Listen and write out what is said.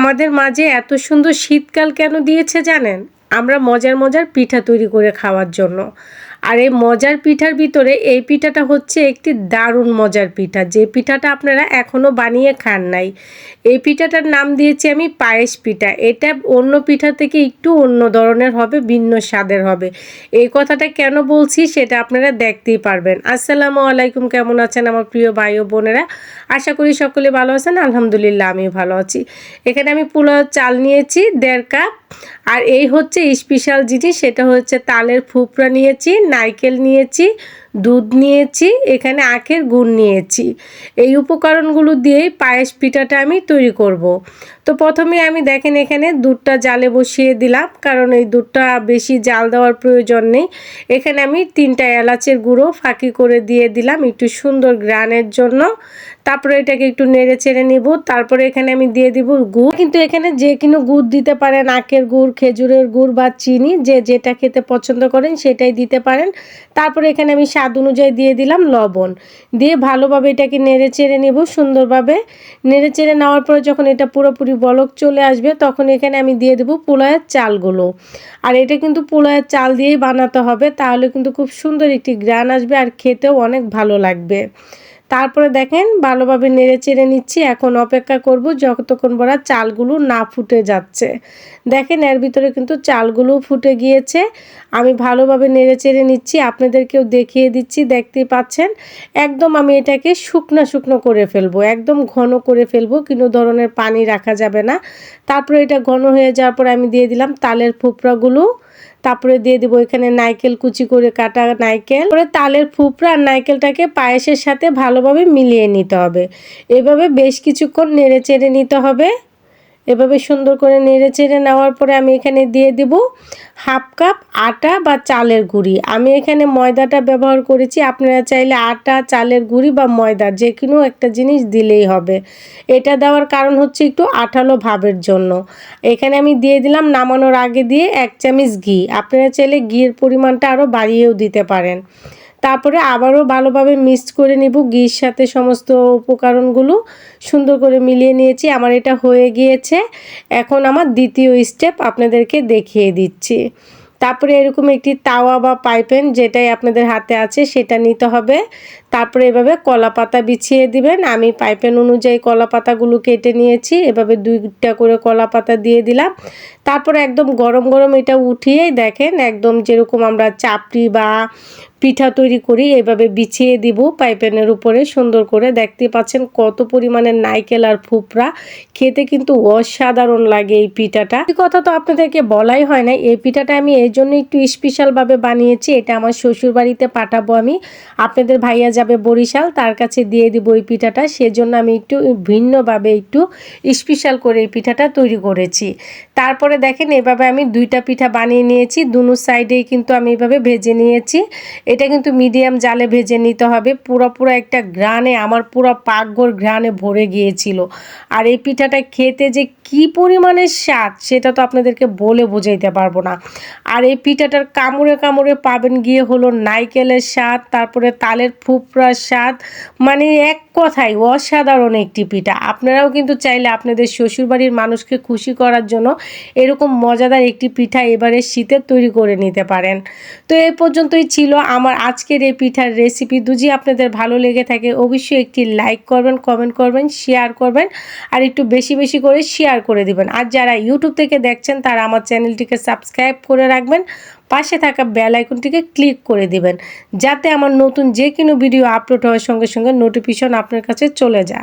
আমাদের মাঝে এত সুন্দর শীতকাল কেন দিয়েছে জানেন? আমরা মজার মজার পিঠা তৈরি করে খাওয়ার জন্য। আর এই মজার পিঠার ভিতরে এই পিঠাটা হচ্ছে একটি দারুণ মজার পিঠা, যে পিঠাটা আপনারা এখনও বানিয়ে খান নাই। এই পিঠাটার নাম দিয়েছি আমি পায়েস পিঠা। এটা অন্য পিঠা থেকে একটু অন্য ধরনের হবে, ভিন্ন স্বাদের হবে। এই কথাটা কেন বলছি সেটা আপনারা দেখতেই পারবেন। আসসালামু আলাইকুম, কেমন আছেন আমার প্রিয় ভাই ও বোনেরা? আশা করি সকলে ভালো আছেন। আলহামদুলিল্লাহ আমিও ভালো আছি। এখানে আমি পোলাও চাল নিয়েছি 1.5 কাপ। আর এই হচ্ছে স্পেশাল জিনিস, সেটা হচ্ছে তালের ফুপড়া নিয়েছি, নারকেল নিয়েছি, দুধ নিয়েছি, এখানে আখের গুড় নিয়েছি। এই উপকরণগুলো দিয়েই পায়েস পিঠাটা আমি তৈরি করব। তো প্রথমে আমি দেখেন এখানে দুধটা জালে বসিয়ে দিলাম, কারণ এই দুধটা বেশি জাল দেওয়ার প্রয়োজন নেই। এখানে আমি 3টা এলাচের গুঁড়ো ফাঁকি করে দিয়ে দিলাম একটু সুন্দর গ্রানের জন্য। তারপরে এটাকে একটু নেড়ে চেড়ে নিব। তারপরে এখানে আমি দিয়ে দিব গুড়। কিন্তু এখানে যে কোনো গুড় দিতে পারেন, আখের গুড়, খেজুরের গুড় বা চিনি, যে যেটা খেতে পছন্দ করেন সেটাই দিতে পারেন। তারপরে এখানে আমি স্বাদ অনুযায়ী দিয়ে দিলাম লবণ, দিয়ে ভালোভাবে এটাকে নেড়ে চেড়ে নেব। সুন্দরভাবে নেড়ে চেড়ে নেওয়ার পরে যখন এটা পুরোপুরি বলক চলে আসবে, তখন এখানে আমি দিয়ে দেবো পোলাওয়ের চালগুলো। আর এটা কিন্তু পোলাওয়ের চাল দিয়েই বানাতে হবে, তাহলে কিন্তু খুব সুন্দর একটি গ্রান আসবে আর খেতেও অনেক ভালো লাগবে। তারপরে দেখেন ভালোভাবে নেড়ে চেড়ে নিচ্ছি। এখন অপেক্ষা করব যতক্ষণ পর্যন্ত চালগুলো না ফুটে যাচ্ছে। দেখেন এর ভিতরে কিন্তু চালগুলো ফুটে গিয়েছে। আমি ভালোভাবে নেড়ে চেড়ে নিচ্ছি, আপনাদেরকেও দেখিয়ে দিচ্ছি, দেখতেই পাচ্ছেন। একদম আমি এটাকে শুকনো শুকনো করে ফেলবো, একদম ঘন করে ফেলবো, কোনো ধরনের পানি রাখা যাবে না। তারপরে এটা ঘন হয়ে যাওয়ার পর আমি দিয়ে দিলাম তালের ফুপড়াগুলো। তারপরে দিয়ে দিব এখানে নারকেল, কুচি করে কাটা নারকেল। পরে তালের ফুপড়া আর নারকেলটাকে পায়েসের সাথে ভালোভাবে মিলিয়ে নিতে হবে। এভাবে বেশ কিছুক্ষণ নেড়ে চেড়ে নিতে হবে। এভাবে সুন্দর করে নেড়ে চেড়ে নেওয়ার পরে আমি এখানে দিয়ে দিব 1/2 কাপ আটা বা চালের গুঁড়ি। আমি এখানে ময়দাটা ব্যবহার করেছি, আপনারা চাইলে আটা, চালের গুঁড়ি বা ময়দা যে কোনো একটা জিনিস দিলেই হবে। এটা দেওয়ার কারণ হচ্ছে একটু আঠালো ভাবের জন্য। এখানে আমি দিয়ে দিলাম নামানোর আগে দিয়ে 1 চামচ ঘি। আপনারা চাইলে ঘির পরিমাণটা আরও বাড়িয়েও দিতে পারেন। তারপরে আবারও ভালোভাবে মিক্সড করে নিব ঘির সাথে। সমস্ত উপকরণগুলো সুন্দর করে মিলিয়ে নিয়েছি, আমার এটা হয়ে গিয়েছে। এখন আমার দ্বিতীয় স্টেপ আপনাদেরকে দেখিয়ে দিচ্ছি। তারপরে এরকম একটি তাওয়া বা পাইপেন, যেটাই আপনাদের হাতে আছে সেটা নিতে হবে। তারপরে এভাবে কলা পাতা বিছিয়ে দিবেন। আমি পাইপেন অনুযায়ী কলা পাতাগুলো কেটে নিয়েছি, এভাবে 2টা করে কলা পাতা দিয়ে দিলাম। তারপরে একদম গরম গরম এটা উঠিয়েই দেখেন একদম যেরকম আমরা চাপড়ি বা পিঠা তৈরি করি এভাবে বিছিয়ে দিব পাইপেনের উপরে সুন্দর করে। দেখতে পাচ্ছেন কত পরিমাণে নারকেল আর ফুপড়া, খেতে কিন্তু অসাধারণ লাগে এই পিঠাটা। এই কথা তো আপনাদেরকে বলাই হয় না, এই পিঠাটা আমি এই জন্য একটু স্পেশালভাবে বানিয়েছি। এটা আমার শ্বশুর বাড়িতে পাঠাবো আমি, আপনাদের ভাইয়া যাবে বরিশাল, তার কাছে দিয়ে দিব এই পিঠাটা। সেজন্য আমি একটু ভিন্নভাবে একটু স্পেশাল করে এই পিঠাটা তৈরি করেছি। তারপরে দেখেন এভাবে আমি 2টা পিঠা বানিয়ে নিয়েছি, দুনো সাইডেই কিন্তু আমি এভাবে ভেজে নিয়েছি। এটা কিন্তু মিডিয়াম জালে ভেজে নিতে হবে। পুরো একটা ঘ্রাণে আমার পুরো পাকঘর ঘ্রাণে ভরে গিয়েছিল। আর এই পিঠাটা খেতে যে কি পরিমাণের স্বাদ সেটা তো আপনাদেরকে বলে বোঝাইতে পারবো না। আর এই পিঠাটার কামড়ে কামড়ে পাবেন গিয়ে হলো নারকেলের স্বাদ, তারপরে তালের ফুপড়ার স্বাদ, মানে এক কথায় অসাধারণ একটি পিঠা। আপনারাও কিন্তু চাইলে আপনাদের শ্বশুরবাড়ির মানুষকে খুশি করার জন্য এরকম মজাদার একটি পিঠা এবারে শীতের তৈরি করে নিতে পারেন। তো এই পর্যন্তই ছিল আমার আজকের এই পিঠার রেসিপি। যদি আপনাদের ভালো লেগে থাকে অবশ্যই একটি লাইক করবেন, কমেন্ট করবেন, শেয়ার করবেন, আর একটু বেশি বেশি করে শেয়ার করে দিবেন। আর যারা ইউটিউব থেকে দেখছেন তারা আমার চ্যানেলটিকে সাবস্ক্রাইব করে রাখবেন, পাশে থাকা বেল আইকনটিকে ক্লিক করে দিবেন, যাতে আমার নতুন যে কোনো ভিডিও আপলোড হওয়ার সঙ্গে সঙ্গে নোটিফিকেশন আপনার কাছে চলে যায়।